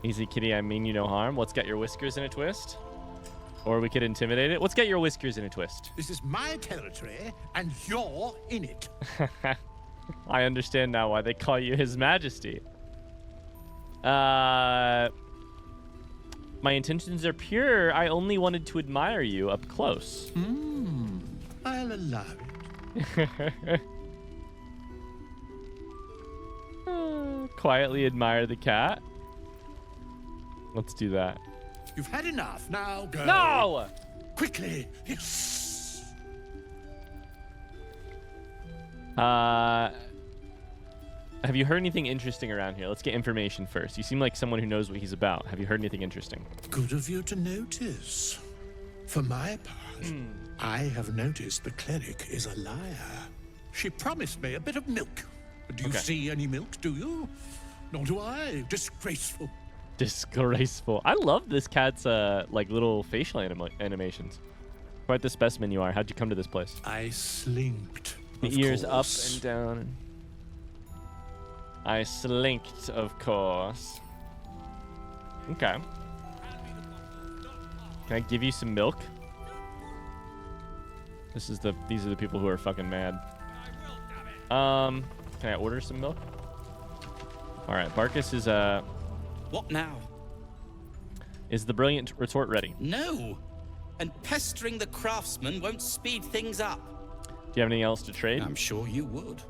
Easy, kitty. I mean you no harm. What's got your whiskers in a twist? Or we could intimidate it. What's got your whiskers in a twist? This is my territory, and you're in it. I understand now why they call you His Majesty. My intentions are pure. I only wanted to admire you up close. I'll allow it. Quietly admire the cat. Let's do that. You've had enough. Now go. No! Quickly. Hiss! I Have you heard anything interesting around here? Let's get information first. You seem like someone who knows what he's about. Have you heard anything interesting? Good of you to notice. For my part, I have noticed the cleric is a liar. She promised me a bit of milk. Do you see any milk, do you? Nor do I. Disgraceful. Disgraceful. I love this cat's like little facial animations. Quite the specimen you are. How'd you come to this place? I slinked. The ears up and down. I slinked, of course. Okay. Can I give you some milk? These are the people who are fucking mad. Can I order some milk? All right, Barkus is What now? Is the brilliant retort ready? No. And pestering the craftsman won't speed things up. Do you have anything else to trade? I'm sure you would.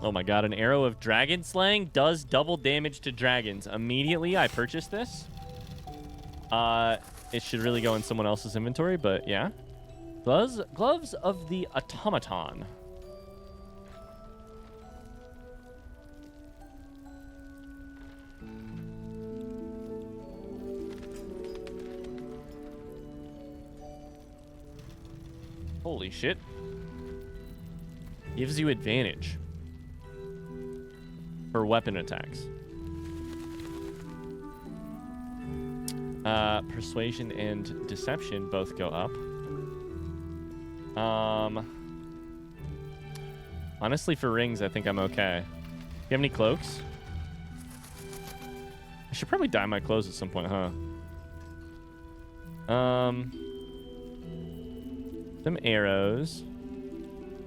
Oh my god, an arrow of dragon slaying does double damage to dragons. Immediately I purchased this. It should really go in someone else's inventory, but yeah. Gloves of the automaton. Holy shit. Gives you advantage for weapon attacks. Persuasion and deception both go up. Honestly, for rings, I think I'm okay. You have any cloaks? I should probably dye my clothes at some point, huh? Some arrows.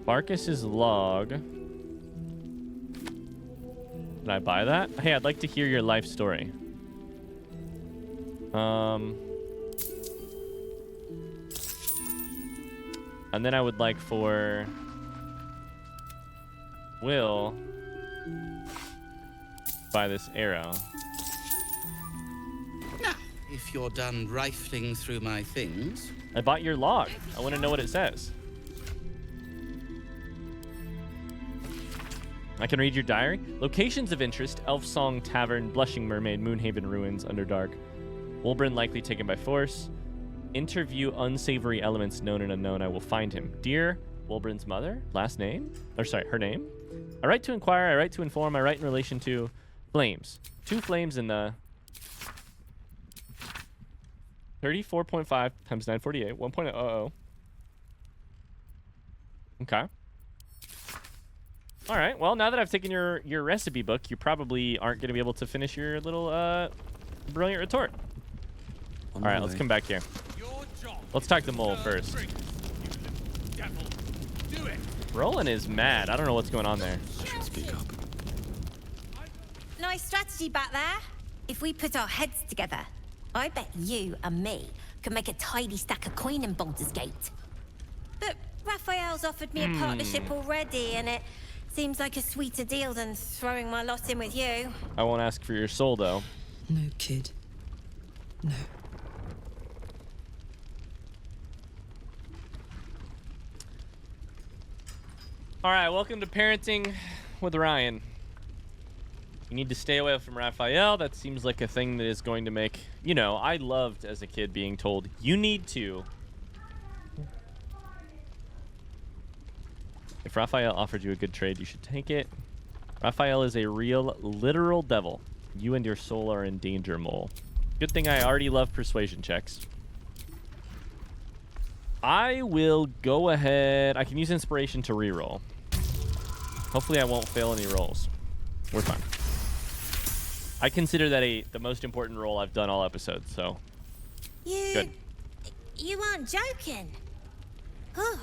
Barkus's log. Did I buy that? Hey, I'd like to hear your life story. And then I would like for Will buy this arrow. Now, if you're done rifling through my things... I bought your log. I want to know what it says. I can read your diary. Locations of interest: Elf Song Tavern, Blushing Mermaid, Moonhaven Ruins, Underdark. Wolbrin likely taken by force. Interview unsavory elements known and unknown. I will find him. Dear Wolbrin's mother. Last name? Or sorry, her name. I write to inquire. I write to inform. I write in relation to flames. 2 flames in the 34.5 times 948. 1.00. Okay. All right. Well, now that I've taken your recipe book, you probably aren't going to be able to finish your little brilliant retort. All right, let's come back here. Let's talk to Mole first. Roland is mad. I don't know what's going on there. Speak up. Nice strategy back there. If we put our heads together, I bet you and me could make a tidy stack of coin in Baldur's Gate. But Raphael's offered me a partnership already, and it seems like a sweeter deal than throwing my lot in with you. I won't ask for your soul, though. No, kid. No. All right, welcome to Parenting with Ryan. You need to stay away from Raphael. That seems like a thing that is going to make... You know, I loved as a kid being told, you need to... If Raphael offered you a good trade, you should take it. Raphael is a real, literal devil. You and your soul are in danger, Mole. Good thing I already love persuasion checks. I will go ahead... I can use inspiration to reroll. Hopefully I won't fail any rolls. We're fine. I consider that the most important roll I've done all episodes, so... Good. You aren't joking. Oh,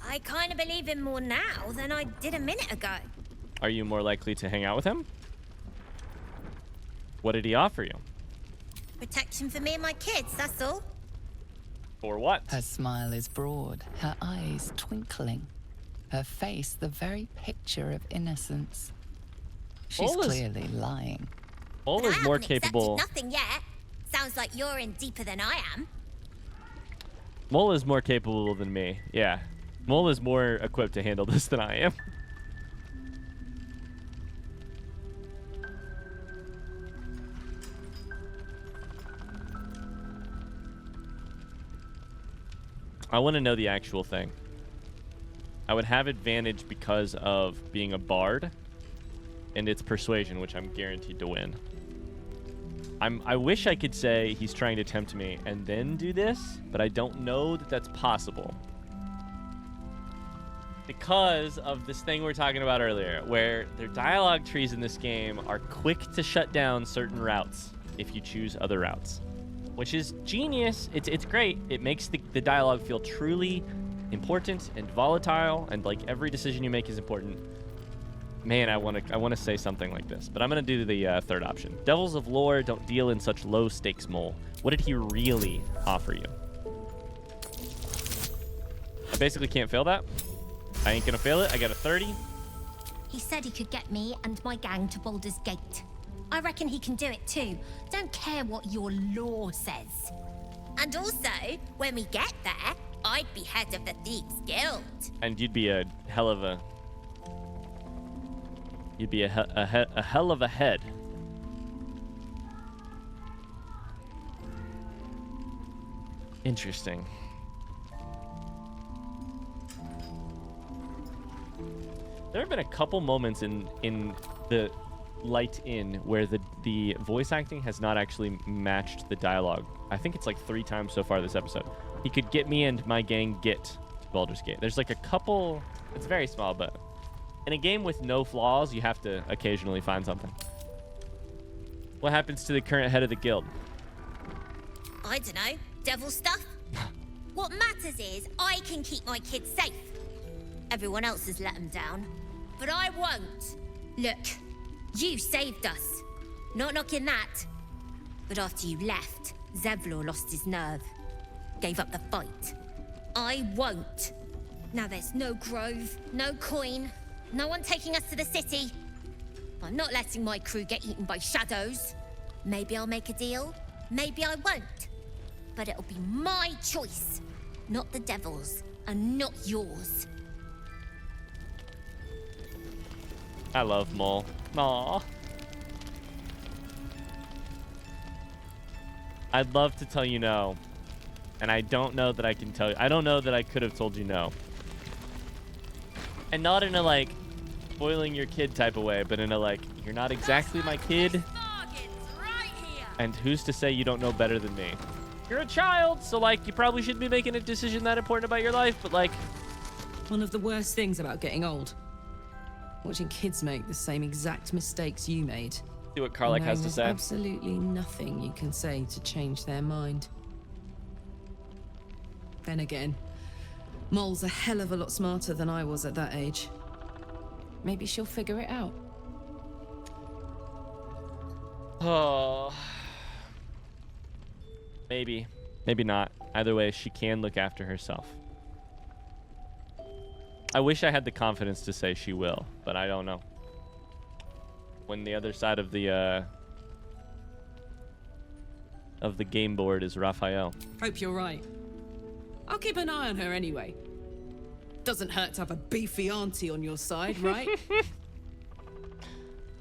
I kind of believe him more now than I did a minute ago. Are you more likely to hang out with him? What did he offer you? Protection for me and my kids, that's all. For what? Her smile is broad, her eyes twinkling, her face the very picture of innocence. She's clearly lying. Mole is more capable. Nothing yet. Sounds like you're in deeper than I am. Mole is more capable than me. Yeah. Mole is more equipped to handle this than I am. I want to know the actual thing. I would have advantage because of being a bard, and it's persuasion, which I'm guaranteed to win. I wish I could say he's trying to tempt me and then do this, but I don't know that that's possible. Because of this thing we're talking about earlier, where their dialogue trees in this game are quick to shut down certain routes if you choose other routes. Which is genius. It's great. It makes the dialogue feel truly important and volatile, and like every decision you make is important. Man, I want to say something like this, but I'm gonna do the third option. Devils of lore don't deal in such low stakes, Mole. What did he really offer you? I basically can't fail that. I ain't gonna fail it. I got a 30. He said he could get me and my gang to Baldur's Gate. I reckon he can do it too. Don't care what your law says. And also, when we get there, I'd be head of the Thieves Guild. And you'd be a hell of a... You'd be a hell of a head. Interesting. There have been a couple moments in the Light Inn where the voice acting has not actually matched the dialogue. I think it's like 3 times so far this episode. He could get me and my gang get to Baldur's Gate. There's like a couple... It's very small, but... In a game with no flaws, you have to occasionally find something. What happens to the current head of the guild? I don't know. Devil stuff? What matters is I can keep my kids safe. Everyone else has let them down. But I won't. Look, you saved us. Not knocking that. But after you left, Zevlor lost his nerve. Gave up the fight. I won't. Now there's no grove, no coin, no one taking us to the city. I'm not letting my crew get eaten by shadows. Maybe I'll make a deal, maybe I won't. But it'll be my choice, not the devil's, and not yours. I love Mole. Aww. I'd love to tell you no. And I don't know that I can tell you. I don't know that I could have told you no. And not in a, like, spoiling your kid type of way, but in a, like, you're not exactly my kid. And who's to say you don't know better than me? You're a child, so, like, you probably shouldn't be making a decision that important about your life, but, like... One of the worst things about getting old. Watching kids make the same exact mistakes you made. See what Karlach has to say. Absolutely nothing you can say to change their mind. Then again, Mole's a hell of a lot smarter than I was at that age. Maybe she'll figure it out. Oh. Maybe. Maybe not. Either way, she can look after herself. I wish I had the confidence to say she will, but I don't know. When the other side of the game board is Raphael. Hope you're right. I'll keep an eye on her anyway. Doesn't hurt to have a beefy auntie on your side, right?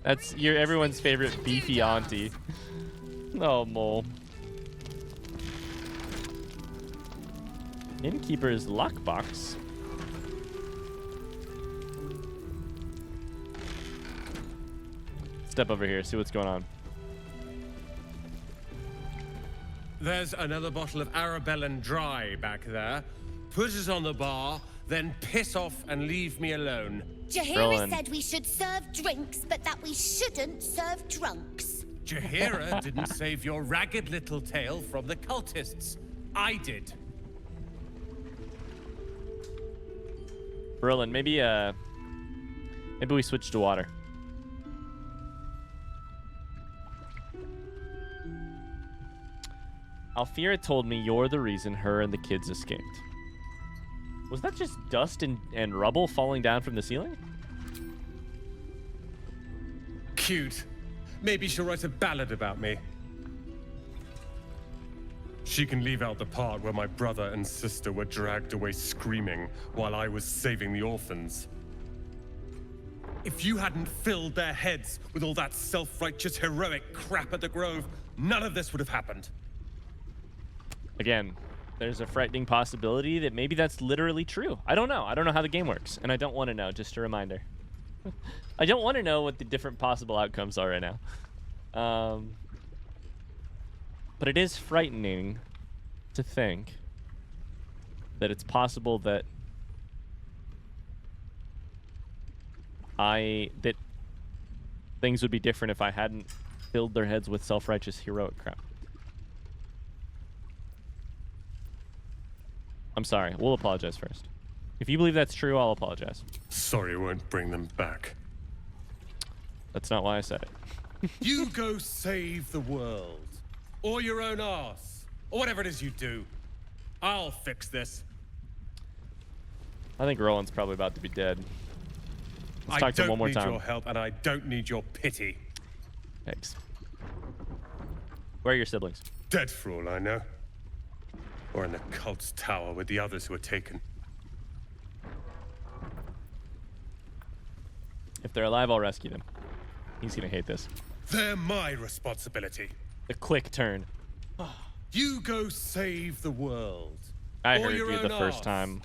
That's everyone's favorite beefy auntie. Oh, Mole. Innkeeper's lockbox. Step over here, see what's going on. There's another bottle of Arabellan Dry back there. Put it on the bar, then piss off and leave me alone. Jaheira said we should serve drinks, but that we shouldn't serve drunks. Jaheira didn't save your ragged little tail from the cultists. I did. Berlin, maybe we switch to water. Alfira told me you're the reason her and the kids escaped. Was that just dust and rubble falling down from the ceiling? Cute. Maybe she'll write a ballad about me. She can leave out the part where my brother and sister were dragged away screaming while I was saving the orphans. If you hadn't filled their heads with all that self-righteous heroic crap at the Grove, none of this would have happened. Again, there's a frightening possibility that maybe that's literally true. I don't know. I don't know how the game works, and I don't want to know, just a reminder. I don't want to know what the different possible outcomes are right now. But it is frightening to think that it's possible that that things would be different if I hadn't filled their heads with self-righteous heroic crap. I'm sorry. We'll apologize first. If you believe that's true, I'll apologize. Sorry won't bring them back. That's not why I said it. You go save the world. Or your own arse. Or whatever it is you do. I'll fix this. I think Roland's probably about to be dead. Let's talk to him one more time. I don't need your help, and I don't need your pity. Thanks. Where are your siblings? Dead for all I know. Or in the cult's tower with the others who were taken. If they're alive, I'll rescue them. He's gonna hate this. They're my responsibility. The quick turn. You go save the world. I heard you the first time.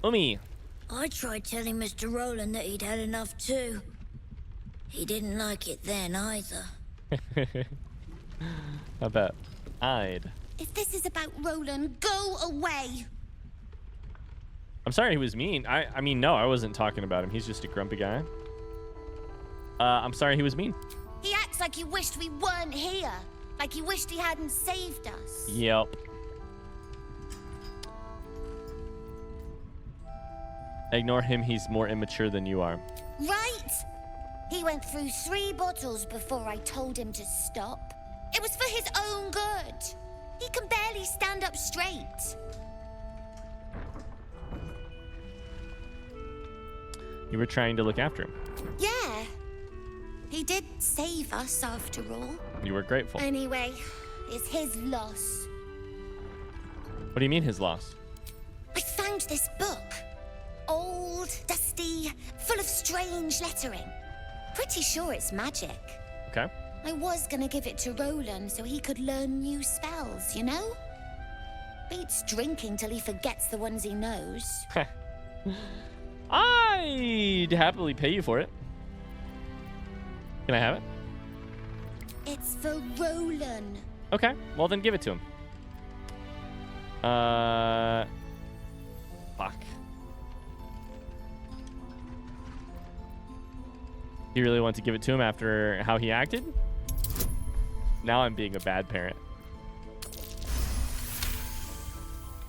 Umi. I tried telling Mr. Roland that he'd had enough too. He didn't like it then either. I bet. I'd. If this is about Roland, go away. I'm sorry he was mean. I mean, no, I wasn't talking about him. He's just a grumpy guy. I'm sorry he was mean. He acts like he wished we weren't here. Like he wished he hadn't saved us. Yep. Ignore him. He's more immature than you are. Right? He went through 3 bottles before I told him to stop. It was for his own good. He can barely stand up straight. You were trying to look after him. Yeah. He did save us after all. You were grateful. Anyway, it's his loss. What do you mean his loss? I found this book. Old, dusty, full of strange lettering. Pretty sure it's magic. Okay. I was gonna give it to Roland so he could learn new spells, you know? Beats drinking till he forgets the ones he knows. I'd happily pay you for it. Can I have it? It's for Roland. Okay, well then give it to him. Fuck. You really want to give it to him after how he acted? Now I'm being a bad parent.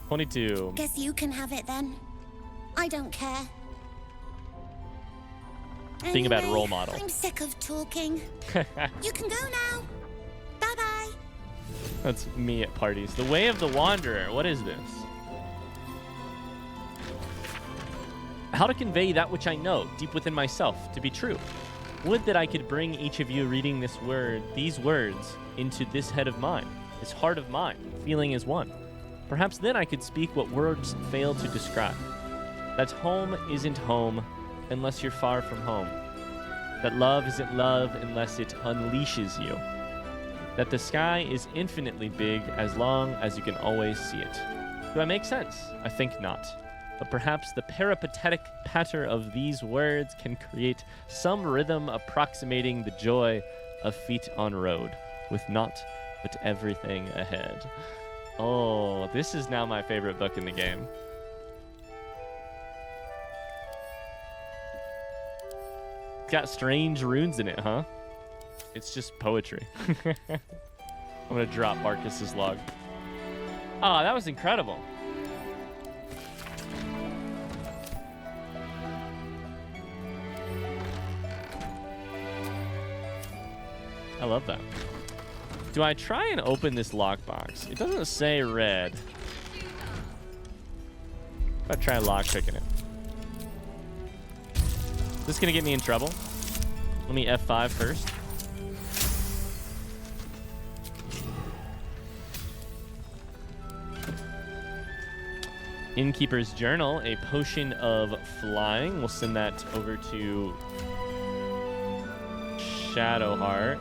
22. Guess you can have it then. I don't care. Being a bad role model. I'm sick of talking. You can go now. Bye-bye. That's me at parties. The Way of the Wanderer. What is this? How to convey that which I know deep within myself to be true. Would that I could bring each of you reading these words into this head of mine, this heart of mine, feeling as one. Perhaps then I could speak what words fail to describe. That home isn't home unless you're far from home. That love isn't love unless it unleashes you. That the sky is infinitely big as long as you can always see it. Do I make sense? I think not. But perhaps the peripatetic patter of these words can create some rhythm approximating the joy of feet on road, with naught but everything ahead. Oh, this is now my favorite book in the game. It's got strange runes in it, huh? It's just poetry. I'm gonna drop Marcus's log. Oh, that was incredible. I love that. Do I try and open this lockbox? It doesn't say red. If I try lockpicking it. Is this gonna get me in trouble? Let me F5 first. Innkeeper's Journal, a potion of flying. We'll send that over to Shadowheart.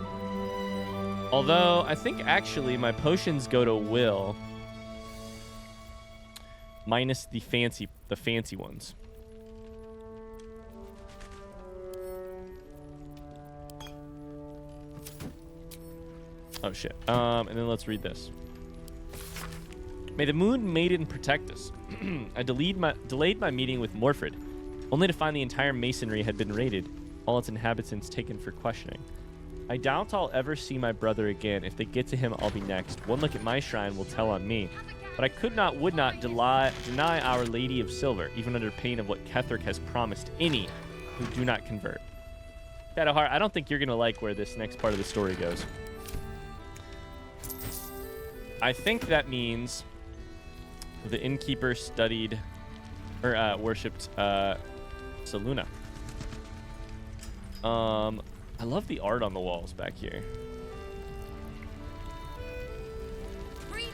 Although, I think actually my potions go to Will. Minus the fancy ones. Oh, shit. And then let's read this. May the Moon Maiden protect us. I delayed my meeting with Morfred, only to find the entire masonry had been raided, all its inhabitants taken for questioning. I doubt I'll ever see my brother again. If they get to him, I'll be next. One look at my shrine will tell on me. But I would not deny Our Lady of Silver, even under pain of what Kethric has promised any who do not convert. Shadowheart, I don't think you're going to like where this next part of the story goes. I think that means the innkeeper studied or worshipped Selûne. I love the art on the walls back here.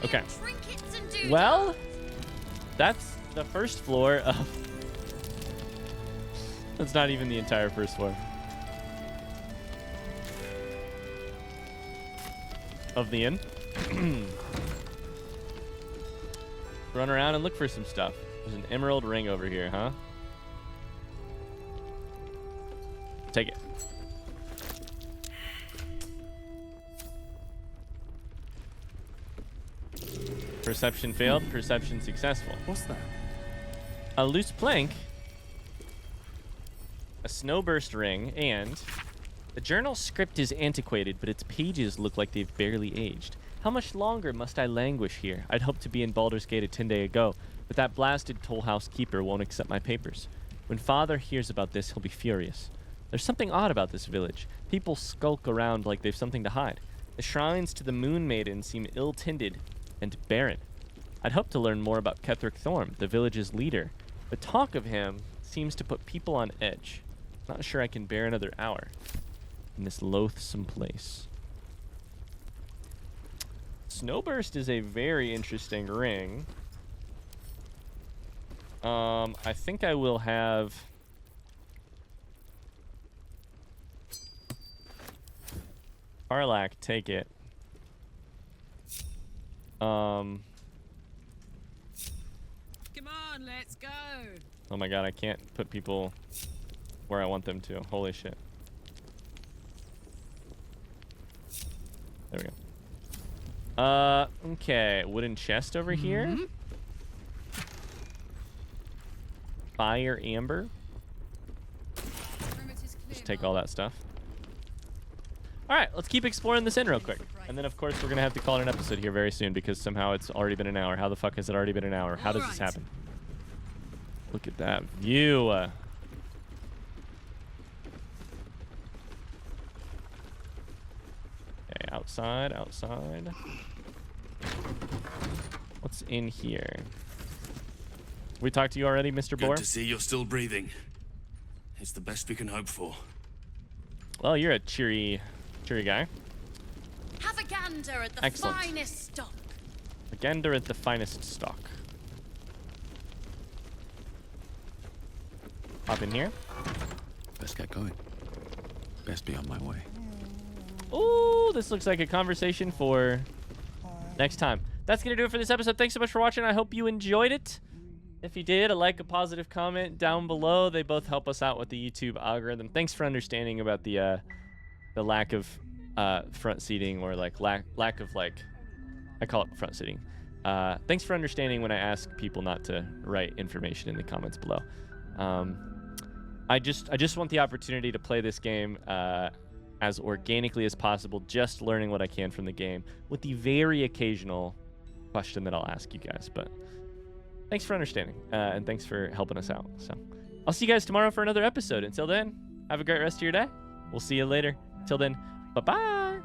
Okay. Well, that's the first floor of... That's not even the entire first floor. Of the inn. Run around and look for some stuff. There's an emerald ring over here, huh? Take it. Perception failed, perception successful. What's that? A loose plank, a snowburst ring, and the journal script is antiquated, but its pages look like they've barely aged. How much longer must I languish here? I'd hoped to be in Baldur's Gate a 10 days ago, but that blasted toll house keeper won't accept my papers. When Father hears about this, he'll be furious. There's something odd about this village. People skulk around like they've something to hide. The shrines to the Moon Maiden seem ill-tended and barren. I'd hoped to learn more about Kethric Thorm, the village's leader, but talk of him seems to put people on edge. Not sure I can bear another hour in this loathsome place. Snowburst is a very interesting ring. I think I will have... Karlach take it. Come on, let's go. Oh my god, I can't put people where I want them to. Holy shit. There we go. Okay. Wooden chest over here. Fire amber. Just take all that stuff. All right, let's keep exploring this inn real quick. And then, of course, we're going to have to call it an episode here very soon because somehow it's already been an hour. How the fuck has it already been an hour? How does this happen? Look at that view. Okay, outside, outside. What's in here? We talked to you already, Mr. Boar? Good to see you're still breathing. It's the best we can hope for. Well, you're a cheery guy. Have a gander at the Excellent. finest stock. A gander at the finest stock. Hop in here. Best get going. Best be on my way. Ooh, this looks like a conversation for next time. That's going to do it for this episode. Thanks so much for watching. I hope you enjoyed it. If you did, a positive comment down below. They both help us out with the YouTube algorithm. Thanks for understanding about the lack of front seating or like lack of like, I call it front seating. Thanks for understanding when I ask people not to write information in the comments below. I just want the opportunity to play this game as organically as possible, just learning what I can from the game with the very occasional question that I'll ask you guys. But thanks for understanding and thanks for helping us out. So I'll see you guys tomorrow for another episode. Until then, have a great rest of your day. We'll see you later. Till then, bye-bye.